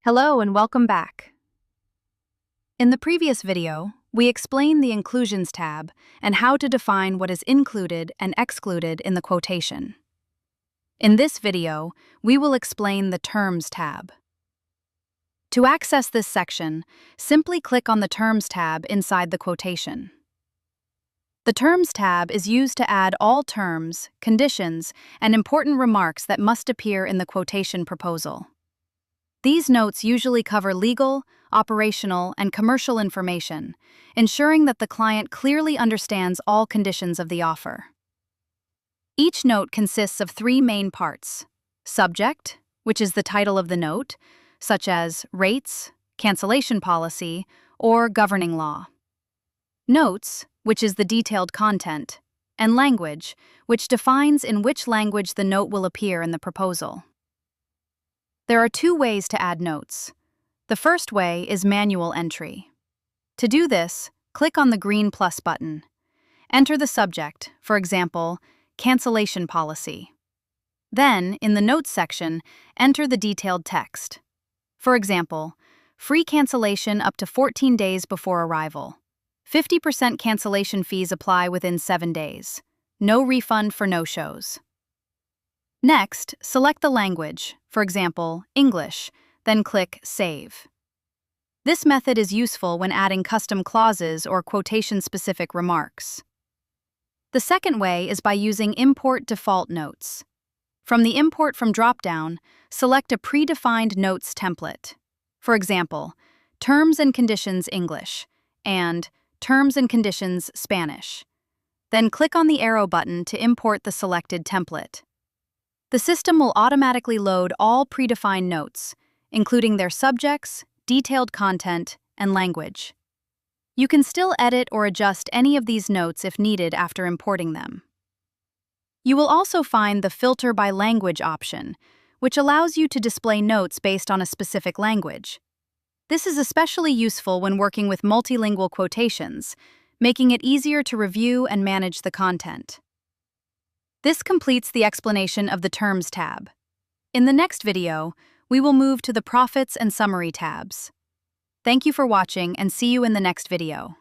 Hello and welcome back. In the previous video, we explained the Inclusions tab and how to define what is included and excluded in the quotation. In this video, we will explain the Terms tab. To access this section, simply click on the Terms tab inside the quotation. The Terms tab is used to add all terms, conditions, and important remarks that must appear in the quotation proposal. These notes usually cover legal, operational, and commercial information, ensuring that the client clearly understands all conditions of the offer. Each note consists of three main parts: subject, which is the title of the note, such as rates, cancellation policy, or governing law; notes, which is the detailed content; and language, which defines in which language the note will appear in the proposal. There are two ways to add notes. The first way is manual entry. To do this, click on the green plus button. Enter the subject, for example, cancellation policy. Then, in the Notes section, enter the detailed text. For example, free cancellation up to 14 days before arrival. 50% cancellation fees apply within 7 days. No refund for no-shows. Next, select the language, for example, English, then click Save. This method is useful when adding custom clauses or quotation-specific remarks. The second way is by using Import Default Notes. From the Import From dropdown, select a predefined notes template. For example, Terms and Conditions English and Terms and Conditions Spanish. Then click on the arrow button to import the selected template. The system will automatically load all predefined notes, including their subjects, detailed content, and language. You can still edit or adjust any of these notes if needed after importing them. You will also find the Filter by Language option, which allows you to display notes based on a specific language. This is especially useful when working with multilingual quotations, making it easier to review and manage the content. This completes the explanation of the Terms tab. In the next video, we will move to the Profits and Summary tabs. Thank you for watching and see you in the next video.